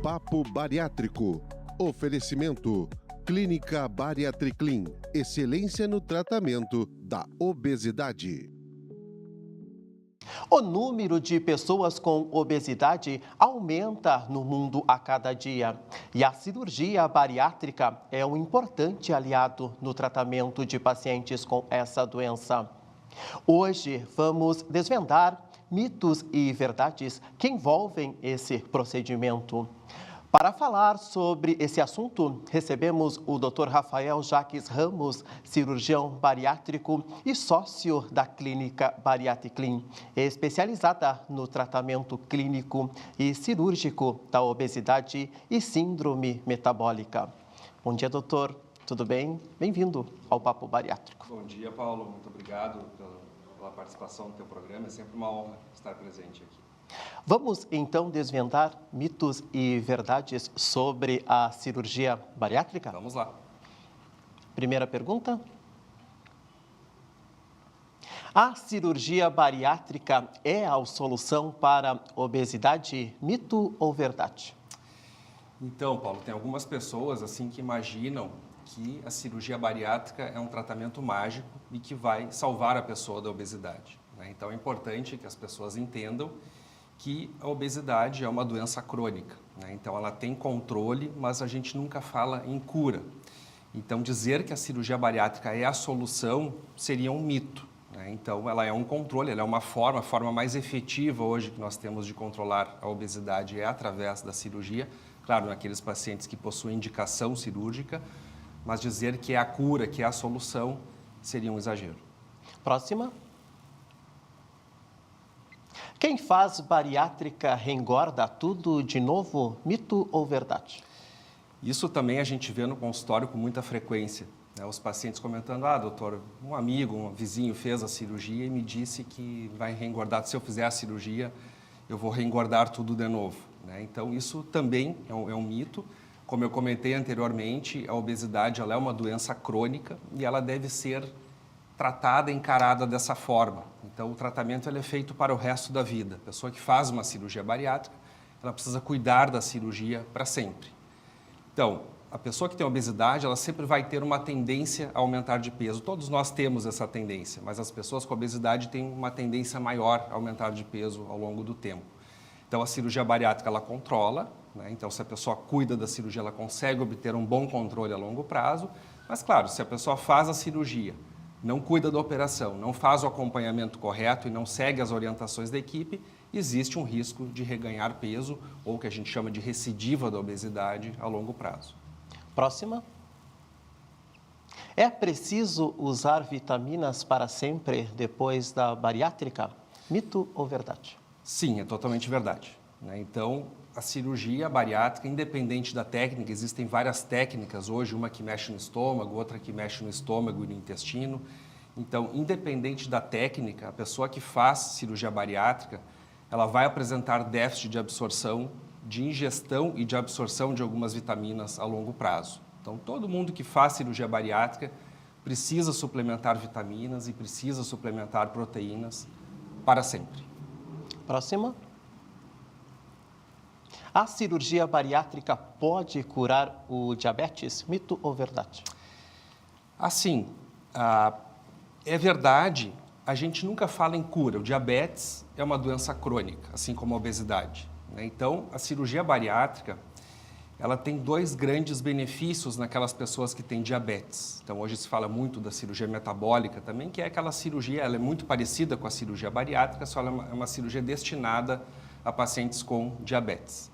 Papo Bariátrico. Oferecimento: Clínica Bariatriclin. Excelência no tratamento da obesidade. O número de pessoas com obesidade aumenta no mundo a cada dia. E a cirurgia bariátrica é um importante aliado no tratamento de pacientes com essa doença. Hoje vamos desvendar mitos e verdades que envolvem esse procedimento. Para falar sobre esse assunto, recebemos o Dr. Rafael Jaques Ramos, cirurgião bariátrico e sócio da Clínica Bariatriclin, especializada no tratamento clínico e cirúrgico da obesidade e síndrome metabólica. Bom dia, doutor. Tudo bem? Bem-vindo ao Papo Bariátrico. Bom dia, Paulo. Muito obrigado pela participação no teu programa. É sempre uma honra estar presente aqui. Vamos, então, desvendar mitos e verdades sobre a cirurgia bariátrica? Vamos lá. Primeira pergunta. A cirurgia bariátrica é a solução para obesidade, mito ou verdade? Então, Paulo, tem algumas pessoas assim que imaginam que a cirurgia bariátrica é um tratamento mágico e que vai salvar a pessoa da obesidade, né? Então, é importante que as pessoas entendam que a obesidade é uma doença crônica, né? Então, ela tem controle, mas a gente nunca fala em cura. Então, dizer que a cirurgia bariátrica é a solução seria um mito, né? Então, ela é um controle, ela é uma forma, a forma mais efetiva hoje que nós temos de controlar a obesidade é através da cirurgia, claro, naqueles pacientes que possuem indicação cirúrgica, mas dizer que é a cura, que é a solução, seria um exagero. Próxima. Quem faz bariátrica reengorda tudo de novo, mito ou verdade? Isso também a gente vê no consultório com muita frequência, né? Os pacientes comentando, doutor, um amigo, um vizinho fez a cirurgia e me disse que vai reengordar, se eu fizer a cirurgia, eu vou reengordar tudo de novo, né? Então, isso também é um mito. Como eu comentei anteriormente, a obesidade ela é uma doença crônica e ela deve ser tratada, encarada dessa forma. Então, o tratamento ele é feito para o resto da vida. A pessoa que faz uma cirurgia bariátrica, ela precisa cuidar da cirurgia para sempre. Então, a pessoa que tem obesidade, ela sempre vai ter uma tendência a aumentar de peso. Todos nós temos essa tendência, mas as pessoas com obesidade têm uma tendência maior a aumentar de peso ao longo do tempo. Então, a cirurgia bariátrica, ela controla, né? Então, se a pessoa cuida da cirurgia, ela consegue obter um bom controle a longo prazo. Mas, claro, se a pessoa faz a cirurgia, não cuida da operação, não faz o acompanhamento correto e não segue as orientações da equipe, existe um risco de reganhar peso ou que a gente chama de recidiva da obesidade a longo prazo. Próxima. É preciso usar vitaminas para sempre depois da bariátrica? Mito ou verdade? Sim, é totalmente verdade, né? Então, a cirurgia bariátrica, independente da técnica, existem várias técnicas hoje, uma que mexe no estômago, outra que mexe no estômago e no intestino. Então, independente da técnica, a pessoa que faz cirurgia bariátrica, ela vai apresentar déficit de absorção, de ingestão e de absorção de algumas vitaminas a longo prazo. Então, todo mundo que faz cirurgia bariátrica precisa suplementar vitaminas e precisa suplementar proteínas para sempre. Próxima. A cirurgia bariátrica pode curar o diabetes? Mito ou verdade? Assim, é verdade, a gente nunca fala em cura. O diabetes é uma doença crônica, assim como a obesidade, né? Então, a cirurgia bariátrica, ela tem dois grandes benefícios naquelas pessoas que têm diabetes. Então, hoje se fala muito da cirurgia metabólica também, que é aquela cirurgia, ela é muito parecida com a cirurgia bariátrica, só ela é uma cirurgia destinada a pacientes com diabetes.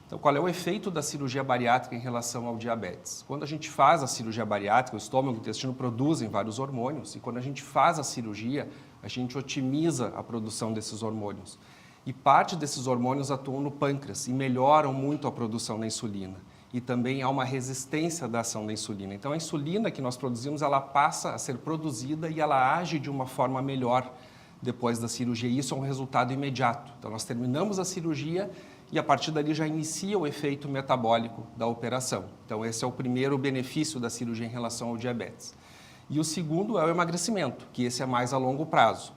Então, qual é o efeito da cirurgia bariátrica em relação ao diabetes? Quando a gente faz a cirurgia bariátrica, o estômago e o intestino produzem vários hormônios, e quando a gente faz a cirurgia, a gente otimiza a produção desses hormônios. E parte desses hormônios atuam no pâncreas e melhoram muito a produção da insulina. E também há uma resistência da ação da insulina. Então, a insulina que nós produzimos, ela passa a ser produzida e ela age de uma forma melhor depois da cirurgia. E isso é um resultado imediato. Então, nós terminamos a cirurgia e a partir dali já inicia o efeito metabólico da operação. Então, esse é o primeiro benefício da cirurgia em relação ao diabetes. E o segundo é o emagrecimento, que esse é mais a longo prazo.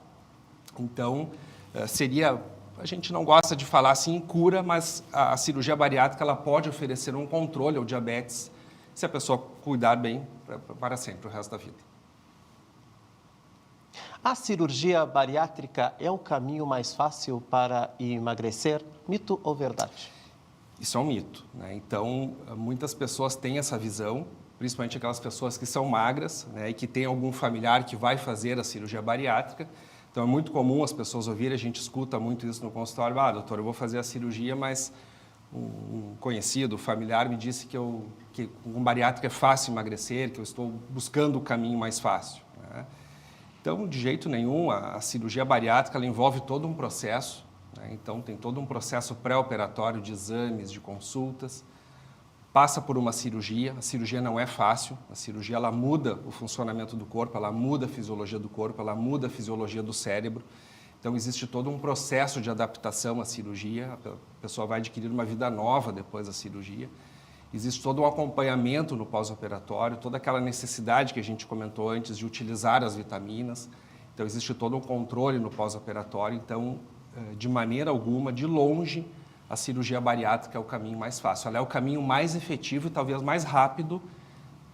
Então, seria a gente não gosta de falar assim em cura, mas a cirurgia bariátrica ela pode oferecer um controle ao diabetes se a pessoa cuidar bem para sempre, o resto da vida. A cirurgia bariátrica é o caminho mais fácil para emagrecer? Mito ou verdade? Isso é um mito, né? Então, muitas pessoas têm essa visão, principalmente aquelas pessoas que são magras, né, e que têm algum familiar que vai fazer a cirurgia bariátrica. Então, é muito comum as pessoas ouvirem, a gente escuta muito isso no consultório, doutor, eu vou fazer a cirurgia, mas um conhecido, familiar, me disse que com bariátrica é fácil emagrecer, que eu estou buscando o caminho mais fácil, né? Então, de jeito nenhum, a cirurgia bariátrica ela envolve todo um processo, né? Então, tem todo um processo pré-operatório de exames, de consultas, passa por uma cirurgia, a cirurgia não é fácil, a cirurgia ela muda o funcionamento do corpo, ela muda a fisiologia do corpo, ela muda a fisiologia do cérebro. Então, existe todo um processo de adaptação à cirurgia, a pessoa vai adquirir uma vida nova depois da cirurgia. Existe todo um acompanhamento no pós-operatório, toda aquela necessidade que a gente comentou antes de utilizar as vitaminas. Então, existe todo um controle no pós-operatório. Então, de maneira alguma, de longe, a cirurgia bariátrica é o caminho mais fácil. Ela é o caminho mais efetivo e talvez mais rápido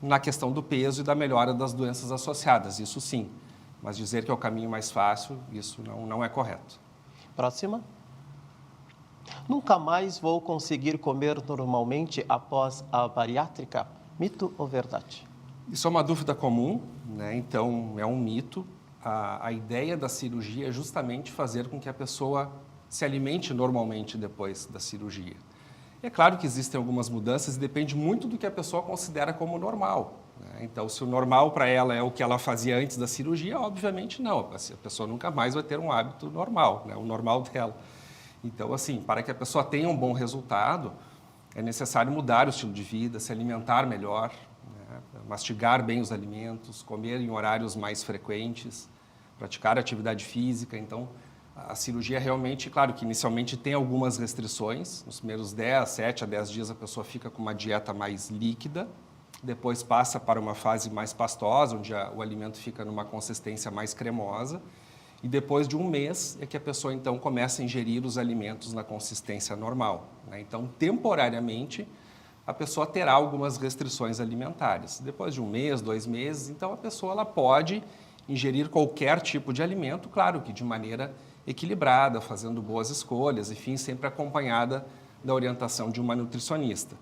na questão do peso e da melhora das doenças associadas, isso sim. Mas dizer que é o caminho mais fácil, isso não é correto. Próxima. Nunca mais vou conseguir comer normalmente após a bariátrica? Mito ou verdade? Isso é uma dúvida comum, né? Então é um mito. A ideia da cirurgia é justamente fazer com que a pessoa se alimente normalmente depois da cirurgia. E é claro que existem algumas mudanças e depende muito do que a pessoa considera como normal, né? Então, se o normal para ela é o que ela fazia antes da cirurgia, obviamente não. A pessoa nunca mais vai ter um hábito normal, né? O normal dela. Então, assim, para que a pessoa tenha um bom resultado, é necessário mudar o estilo de vida, se alimentar melhor, né? Mastigar bem os alimentos, comer em horários mais frequentes, praticar atividade física. Então, a cirurgia realmente, claro que inicialmente tem algumas restrições. Nos primeiros 7 a 10 dias a pessoa fica com uma dieta mais líquida, depois passa para uma fase mais pastosa, onde o alimento fica numa consistência mais cremosa. E depois de um mês é que a pessoa, então, começa a ingerir os alimentos na consistência normal, né? Então, temporariamente, a pessoa terá algumas restrições alimentares. Depois de um mês, 2 meses, então, a pessoa ela pode ingerir qualquer tipo de alimento, claro que de maneira equilibrada, fazendo boas escolhas, enfim, sempre acompanhada da orientação de uma nutricionista,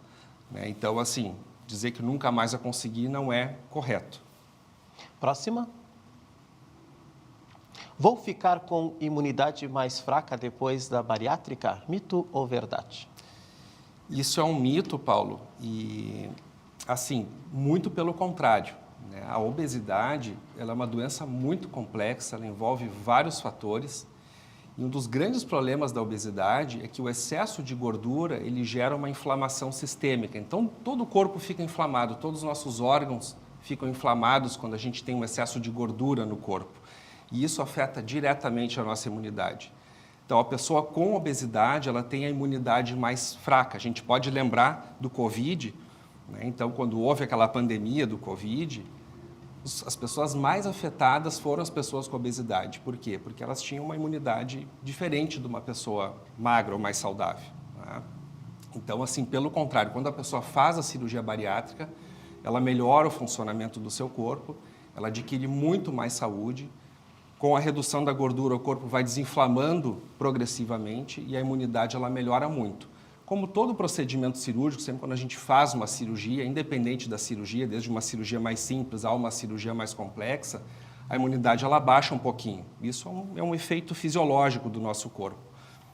né? Então, assim, dizer que nunca mais vai conseguir não é correto. Próxima. Vou ficar com imunidade mais fraca depois da bariátrica? Mito ou verdade? Isso é um mito, Paulo, e, assim, muito pelo contrário, né? A obesidade ela é uma doença muito complexa, ela envolve vários fatores, e um dos grandes problemas da obesidade é que o excesso de gordura ele gera uma inflamação sistêmica. Então, todo o corpo fica inflamado, todos os nossos órgãos ficam inflamados quando a gente tem um excesso de gordura no corpo. E isso afeta diretamente a nossa imunidade. Então, a pessoa com obesidade, ela tem a imunidade mais fraca. A gente pode lembrar do Covid, né? Então, quando houve aquela pandemia do Covid, as pessoas mais afetadas foram as pessoas com obesidade. Por quê? Porque elas tinham uma imunidade diferente de uma pessoa magra ou mais saudável, né? Então, assim, pelo contrário, quando a pessoa faz a cirurgia bariátrica, ela melhora o funcionamento do seu corpo, ela adquire muito mais saúde. Com a redução da gordura, o corpo vai desinflamando progressivamente e a imunidade ela melhora muito. Como todo procedimento cirúrgico, sempre quando a gente faz uma cirurgia, independente da cirurgia, desde uma cirurgia mais simples a uma cirurgia mais complexa, a imunidade ela baixa um pouquinho. Isso é um efeito fisiológico do nosso corpo.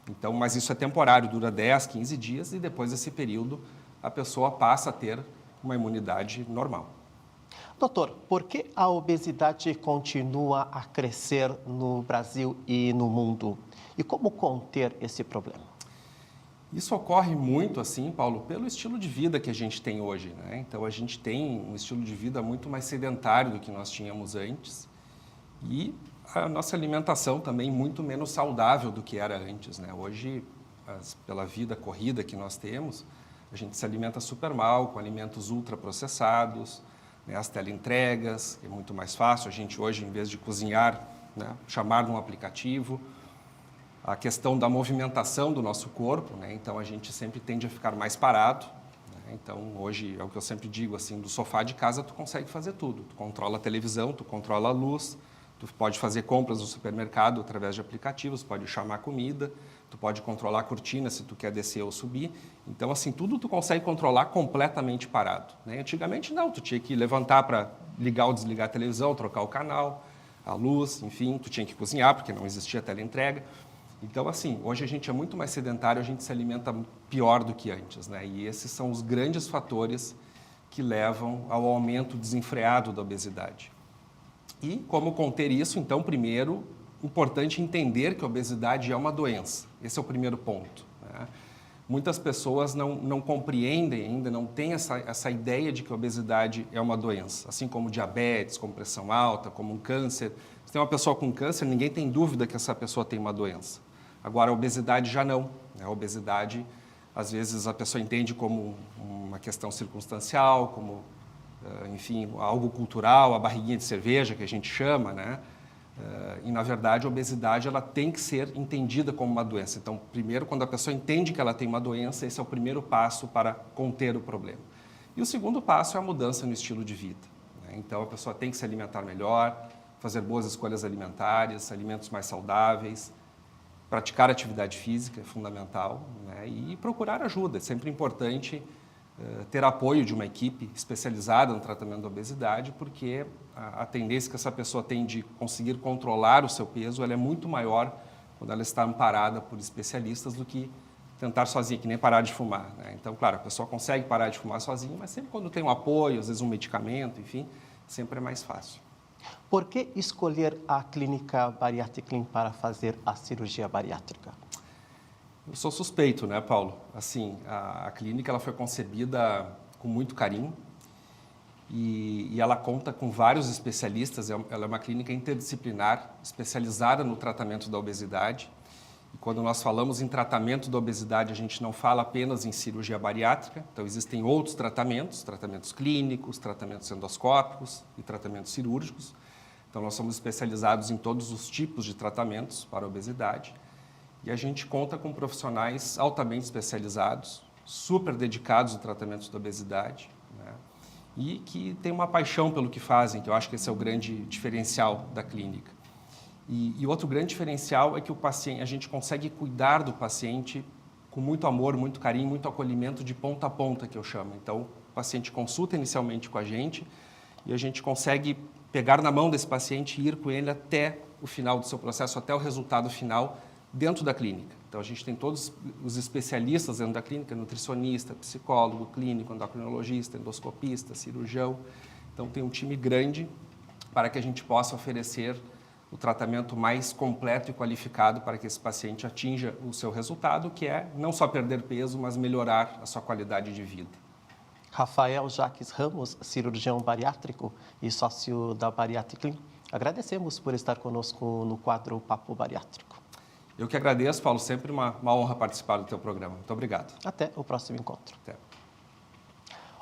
Então, mas isso é temporário, dura 10, 15 dias e depois desse período a pessoa passa a ter uma imunidade normal. Doutor, por que a obesidade continua a crescer no Brasil e no mundo? E como conter esse problema? Isso ocorre muito, assim, Paulo, pelo estilo de vida que a gente tem hoje, né? Então, a gente tem um estilo de vida muito mais sedentário do que nós tínhamos antes e a nossa alimentação também muito menos saudável do que era antes, né? Hoje, pela vida corrida que nós temos, a gente se alimenta super mal, com alimentos ultraprocessados, né, as teleentregas, é muito mais fácil a gente hoje, em vez de cozinhar, né, chamar num aplicativo. a questão da movimentação do nosso corpo, né? Então a gente sempre tende a ficar mais parado. Então, hoje, é o que eu sempre digo, assim, do sofá de casa tu consegue fazer tudo. Tu controla a televisão, tu controla a luz, tu pode fazer compras no supermercado através de aplicativos, pode chamar comida, tu pode controlar a cortina se tu quer descer ou subir. Então, assim, tudo tu consegue controlar completamente parado, né? Antigamente, não, tu tinha que levantar para ligar ou desligar a televisão, trocar o canal, a luz, enfim, tu tinha que cozinhar, porque não existia teleentrega. Então, assim, hoje a gente é muito mais sedentário, a gente se alimenta pior do que antes, né? E esses são os grandes fatores que levam ao aumento desenfreado da obesidade. E como conter isso? Então, primeiro, importante entender que a obesidade é uma doença. Esse é o primeiro ponto, né? Muitas pessoas não compreendem ainda, não têm essa ideia de que a obesidade é uma doença, assim como diabetes, como pressão alta, como um câncer. Se tem uma pessoa com câncer, ninguém tem dúvida que essa pessoa tem uma doença. Agora, a obesidade já não, né? A obesidade, às vezes, a pessoa entende como uma questão circunstancial, como, enfim, algo cultural, a barriguinha de cerveja, que a gente chama, né? E, na verdade, a obesidade ela tem que ser entendida como uma doença. Então, primeiro, quando a pessoa entende que ela tem uma doença, esse é o primeiro passo para conter o problema. E o segundo passo é a mudança no estilo de vida, né? Então, a pessoa tem que se alimentar melhor, fazer boas escolhas alimentares, alimentos mais saudáveis, praticar atividade física é fundamental, né? E procurar ajuda. É sempre importante ter apoio de uma equipe especializada no tratamento da obesidade, porque a tendência que essa pessoa tem de conseguir controlar o seu peso ela é muito maior quando ela está amparada por especialistas do que tentar sozinha, que nem parar de fumar, né? Então, claro, a pessoa consegue parar de fumar sozinha, mas sempre quando tem um apoio, às vezes um medicamento, enfim, sempre é mais fácil. Por que escolher a clínica Bariatriclin para fazer a cirurgia bariátrica? Eu sou suspeito, né, Paulo? Assim, a clínica ela foi concebida com muito carinho e ela conta com vários especialistas. Ela é uma clínica interdisciplinar, especializada no tratamento da obesidade. E quando nós falamos em tratamento da obesidade, a gente não fala apenas em cirurgia bariátrica. Então, existem outros tratamentos clínicos, tratamentos endoscópicos e tratamentos cirúrgicos. Então, nós somos especializados em todos os tipos de tratamentos para a obesidade. E a gente conta com profissionais altamente especializados, super dedicados ao tratamento da obesidade, né? E que têm uma paixão pelo que fazem, que eu acho que esse é o grande diferencial da clínica. E outro grande diferencial é que a gente consegue cuidar do paciente com muito amor, muito carinho, muito acolhimento de ponta a ponta, que eu chamo. Então, o paciente consulta inicialmente com a gente e a gente consegue pegar na mão desse paciente e ir com ele até o final do seu processo, até o resultado final, dentro da clínica. Então, a gente tem todos os especialistas dentro da clínica, nutricionista, psicólogo, clínico, endocrinologista, endoscopista, cirurgião. Então, tem um time grande para que a gente possa oferecer o tratamento mais completo e qualificado para que esse paciente atinja o seu resultado, que é não só perder peso, mas melhorar a sua qualidade de vida. Rafael Jaques Ramos, cirurgião bariátrico e sócio da Bariatriclin, agradecemos por estar conosco no quadro Papo Bariátrico. Eu que agradeço, Paulo, sempre uma honra participar do teu programa. Muito obrigado. Até o próximo encontro. Até.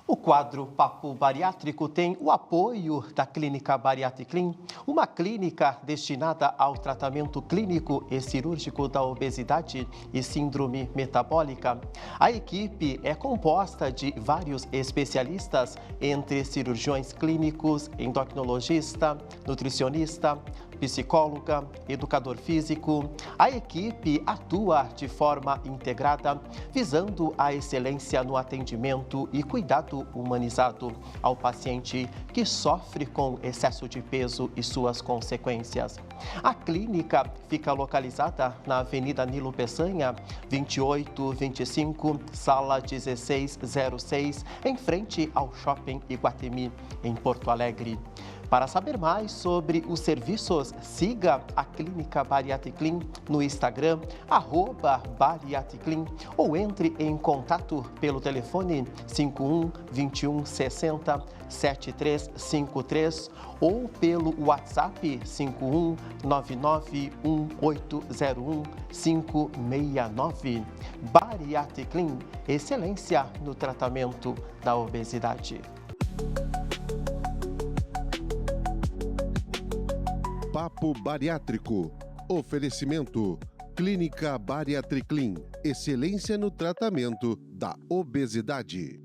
O quadro Papo Bariátrico tem o apoio da Clínica Bariatriclin, uma clínica destinada ao tratamento clínico e cirúrgico da obesidade e síndrome metabólica. A equipe é composta de vários especialistas, entre cirurgiões clínicos, endocrinologista, nutricionista, psicóloga, educador físico. A equipe atua de forma integrada, visando a excelência no atendimento e cuidado humanizado ao paciente que sofre com excesso de peso e suas consequências. A clínica fica localizada na Avenida Nilo Peçanha, 2825, sala 1606, em frente ao Shopping Iguatemi, em Porto Alegre. Para saber mais sobre os serviços, siga a Clínica Bariatriclin no Instagram, @Bariatriclin, ou entre em contato pelo telefone 51 21 60 7353 ou pelo WhatsApp 51 99 1801 569. Bariatriclin, excelência no tratamento da obesidade. Papo Bariátrico. Oferecimento Clínica Bariatriclin, excelência no tratamento da obesidade.